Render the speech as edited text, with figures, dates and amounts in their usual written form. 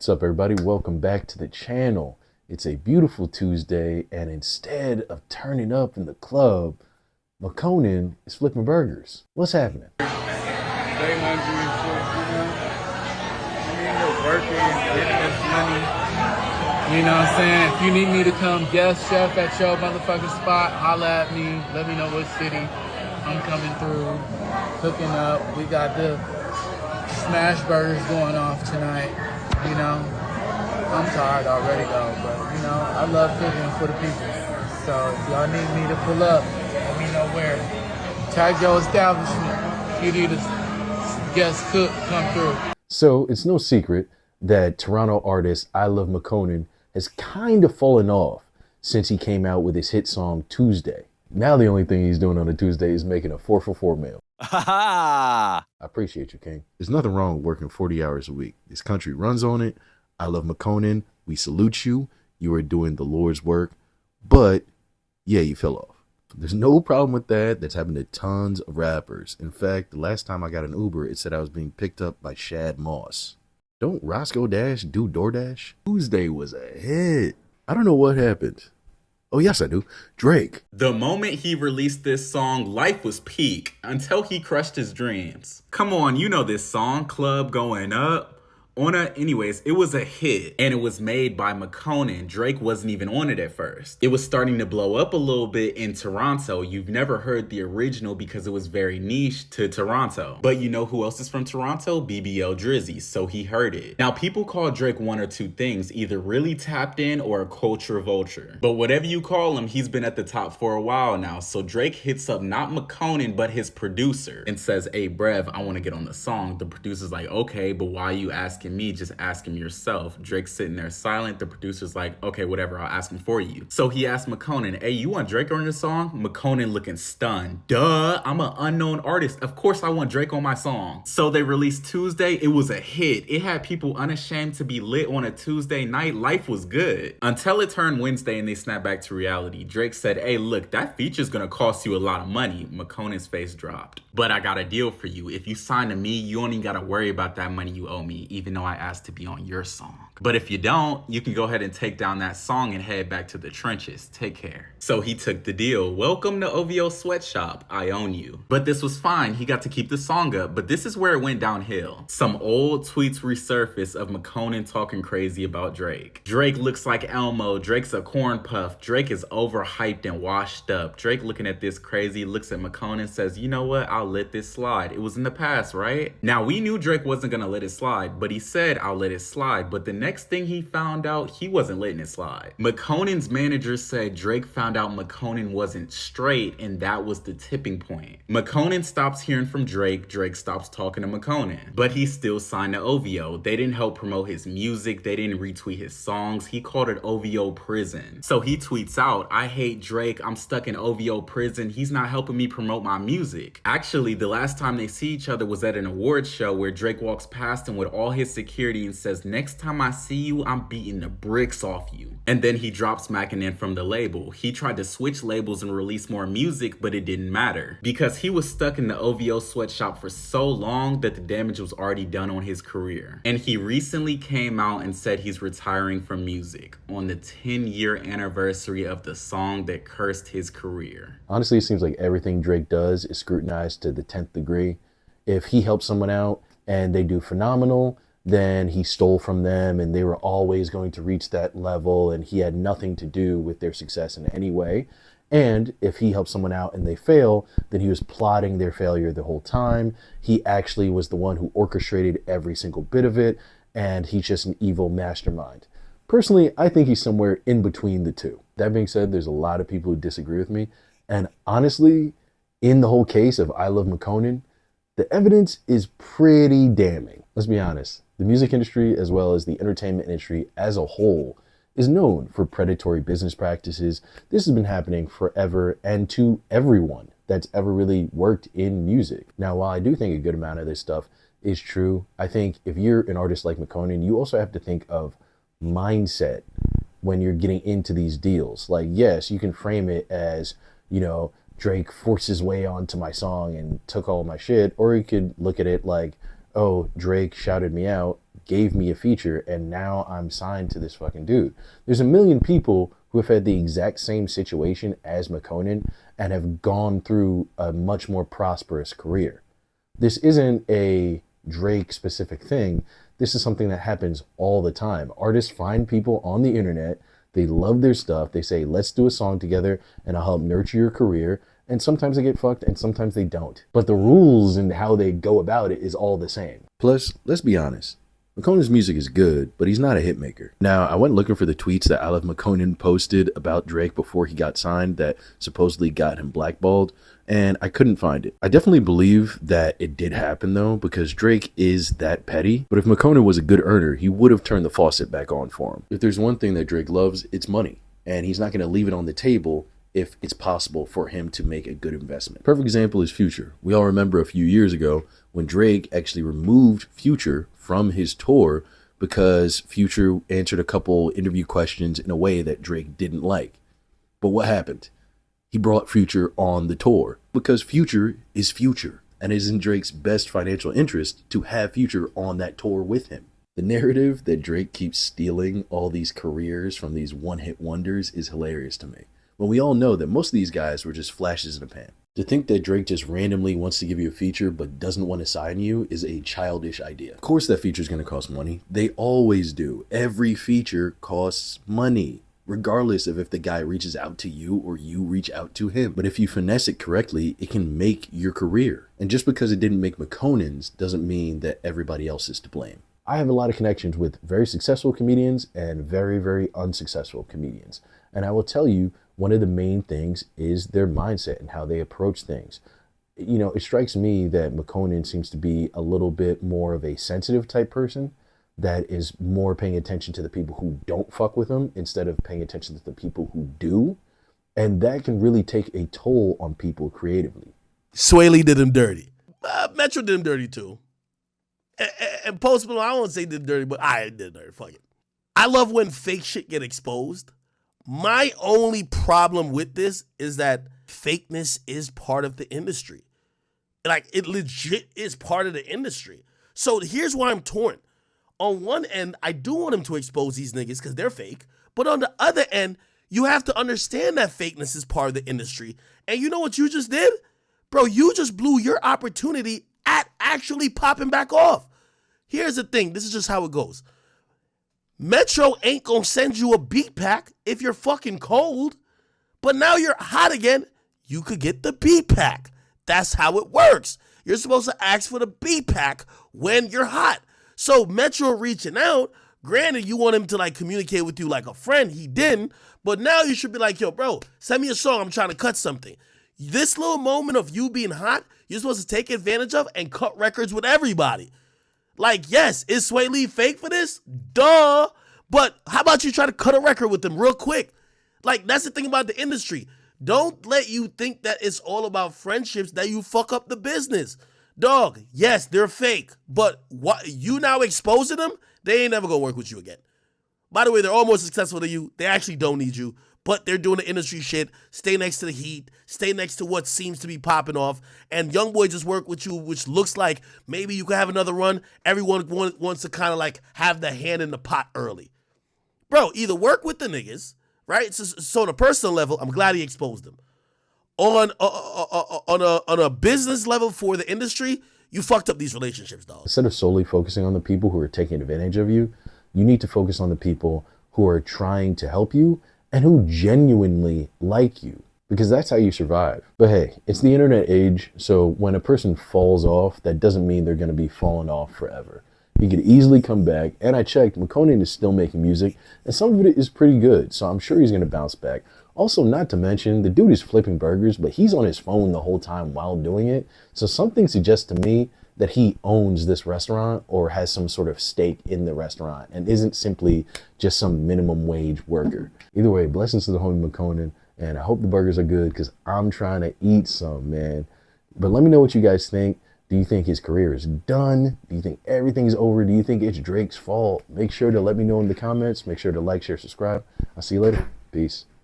What's up, everybody? Welcome back to the channel. It's a beautiful Tuesday, and instead of turning up in the club, Makonnen is flipping burgers. What's happening? Stay hungry and shit, working and getting this money. You know what I'm saying? If you need me to come guest chef at your motherfucking spot, holla at me. Let me know what city I'm coming through, cooking up. We got the smash burgers going off tonight. You know, I'm tired already though, but you know, I love cooking for the people. So if y'all need me to pull up, let me know where. Tag your establishment. If you need a guest cook, come through. So it's no secret that Toronto artist ILoveMakonnen has kind of fallen off since he came out with his hit song Tuesday. Now the only thing he's doing on a Tuesday is making a 4-for-4 meal. I appreciate you, King. There's nothing wrong with working 40 hours a week. This country runs on it. ILoveMakonnen, we salute you. You are doing the Lord's work. But yeah, you fell off. There's no problem with that. That's happened to tons of rappers. In fact, the last time I got an Uber, it said I was being picked up by Shad Moss. Don't Roscoe Dash do DoorDash? Tuesday was a hit. I don't know what happened. Oh, yes, I do. Drake. The moment he released this song, life was peak until he crushed his dreams. Come on, you know this song, Club Going Up. Anyways, it was a hit and it was made by Makonnen. Drake wasn't even on it at first. It was starting to blow up a little bit in Toronto. You've never heard the original because it was very niche to Toronto. But you know who else is from Toronto? BBL Drizzy, so he heard it. Now people call Drake one or two things, either really tapped in or a culture vulture. But whatever you call him, he's been at the top for a while now. So Drake hits up not Makonnen, but his producer and says, "Hey Brev, I want to get on the song." The producer's like, "Okay, but why are you asking me? Just ask him yourself." Drake's sitting there silent. The producer's like, "Okay, whatever, I'll ask him for you." So he asked Makonnen, "Hey, you want Drake on your song?" Makonnen looking stunned. "Duh, I'm an unknown artist. Of course I want Drake on my song." So they released Tuesday. It was a hit. It had people unashamed to be lit on a Tuesday night. Life was good. Until it turned Wednesday and they snapped back to reality. Drake said, "Hey, look, that feature's gonna cost you a lot of money." Makonnen's face dropped. "But I got a deal for you. If you sign to me, you only gotta worry about that money you owe me, even though I asked to be on your song. But if you don't, you can go ahead and take down that song and head back to the trenches. Take care." So he took the deal. Welcome to OVO Sweatshop. I own you. But this was fine. He got to keep the song up. But this is where it went downhill. Some old tweets resurfaced of Makonnen talking crazy about Drake. Drake looks like Elmo. Drake's a corn puff. Drake is overhyped and washed up. Drake looking at this crazy, looks at Makonnen, says, "You know what? I'll let this slide. It was in the past, right?" Now we knew Drake wasn't gonna let it slide, but he said, "I'll let it slide." But the next thing he found out, he wasn't letting it slide. Makonnen's manager said Drake found out Makonnen wasn't straight, and that was the tipping point. Makonnen stops hearing from Drake. Drake stops talking to Makonnen. But he still signed to OVO. They didn't help promote his music. They didn't retweet his songs. He called it OVO prison. So he tweets out, "I hate Drake. I'm stuck in OVO prison. He's not helping me promote my music." Actually, the last time they see each other was at an awards show where Drake walks past him with all his security and says, "Next time I see you, I'm beating the bricks off you." And then he drops Makonnen from the label. He tried to switch labels and release more music, but it didn't matter because he was stuck in the OVO sweatshop for so long that the damage was already done on his career. And he recently came out and said he's retiring from music on the 10-year anniversary of the song that cursed his career. Honestly, it seems like everything Drake does is scrutinized to the 10th degree. If he helps someone out and they do phenomenal, then he stole from them and they were always going to reach that level and he had nothing to do with their success in any way. And if he helps someone out and they fail, then he was plotting their failure the whole time. He actually was the one who orchestrated every single bit of it, and he's just an evil mastermind. Personally, I think he's somewhere in between the two. That being said, there's a lot of people who disagree with me. And honestly, in the whole case of ILoveMakonnen, the evidence is pretty damning. Let's be honest. The music industry, as well as the entertainment industry as a whole, is known for predatory business practices. This has been happening forever and to everyone that's ever really worked in music. Now, while I do think a good amount of this stuff is true, I think if you're an artist like Makonnen, you also have to think of mindset when you're getting into these deals. Like, yes, you can frame it as, you know, Drake forced his way onto my song and took all my shit, or you could look at it like, oh, Drake shouted me out gave me a feature, and now I'm signed to this fucking dude. There's a million people who have had the exact same situation as Makonnen and have gone through a much more prosperous career. This isn't a Drake specific thing. This is something that happens all the time. Artists find people on the internet, they love their stuff, they say, let's do a song together and I'll help nurture your career. And sometimes they get fucked and sometimes they don't. But the rules and how they go about it is all the same. Plus, let's be honest, Makonnen's music is good, but he's not a hit maker. Now, I went looking for the tweets that ILoveMakonnen posted about Drake before he got signed that supposedly got him blackballed, and I couldn't find it. I definitely believe that it did happen though, because Drake is that petty, but if Makonnen was a good earner, he would have turned the faucet back on for him. If there's one thing that Drake loves, it's money, and he's not going to leave it on the table if it's possible for him to make a good investment. Perfect example is Future. We all remember a few years ago when Drake actually removed Future from his tour because Future answered a couple interview questions in a way that Drake didn't like. But what happened? He brought Future on the tour because Future is Future, and it is in Drake's best financial interest to have Future on that tour with him. The narrative that Drake keeps stealing all these careers from these one-hit wonders is hilarious to me, when we all know that most of these guys were just flashes in the pan. To think that Drake just randomly wants to give you a feature but doesn't want to sign you is a childish idea. Of course that feature is going to cost money. They always do. Every feature costs money, regardless of if the guy reaches out to you or you reach out to him. But if you finesse it correctly, it can make your career. And just because it didn't make Makonnen's doesn't mean that everybody else is to blame. I have a lot of connections with very successful comedians and very, very unsuccessful comedians. And I will tell you, one of the main things is their mindset and how they approach things. You know, it strikes me that Makonnen seems to be a little bit more of a sensitive type person that is more paying attention to the people who don't fuck with him instead of paying attention to the people who do. And that can really take a toll on people creatively. Sway Lee did him dirty. Metro did him dirty too. And Post Malone, I won't say did dirty, but I did dirty. Fuck it. I love when fake shit get exposed. My only problem with this is that fakeness is part of the industry. Like, it legit is part of the industry. So here's why I'm torn. On one end, I do want him to expose these niggas because they're fake. But on the other end, you have to understand that fakeness is part of the industry. And you know what you just did? Bro, you just blew your opportunity at actually popping back off. Here's the thing. This is just how it goes. Metro ain't gonna send you a beat pack if you're fucking cold. But now you're hot again, you could get the beat pack. That's how it works. You're supposed to ask for the beat pack when you're hot. So Metro reaching out, granted you want him to like communicate with you like a friend, he didn't. But now you should be like, yo, bro, send me a song, I'm trying to cut something. This little moment of you being hot, you're supposed to take advantage of and cut records with everybody. Like, yes, is Sway Lee fake for this? Duh. But how about you try to cut a record with them real quick? Like, that's the thing about the industry. Don't let you think that it's all about friendships that you fuck up the business. Dog, yes, they're fake. But what you now exposing them, they ain't never gonna work with you again. By the way, they're all more successful than you. They actually don't need you. But they're doing the industry shit. Stay next to the heat. Stay next to what seems to be popping off. And YoungBoy just work with you, which looks like maybe you could have another run. Everyone wants to kind of like have the hand in the pot early. Bro, either work with the niggas, right? So on a personal level, I'm glad he exposed them. On a business level for the industry, you fucked up these relationships, dog. Instead of solely focusing on the people who are taking advantage of you, you need to focus on the people who are trying to help you and who genuinely like you, because that's how you survive. But hey, it's the internet age, so when a person falls off, that doesn't mean they're going to be falling off forever. He could easily come back, and I checked, Makonnen is still making music, and some of it is pretty good, so I'm sure he's going to bounce back. Also, not to mention, the dude is flipping burgers, but he's on his phone the whole time while doing it, so something suggests to me that he owns this restaurant or has some sort of stake in the restaurant and isn't simply just some minimum wage worker. Either way, blessings to the homie Makonnen, and I hope the burgers are good because I'm trying to eat some, man. But let me know what you guys think. Do you think his career is done? Do you think everything's over? Do you think it's Drake's fault? Make sure to let me know in the comments. Make sure to like, share, subscribe. I'll see you later. Peace.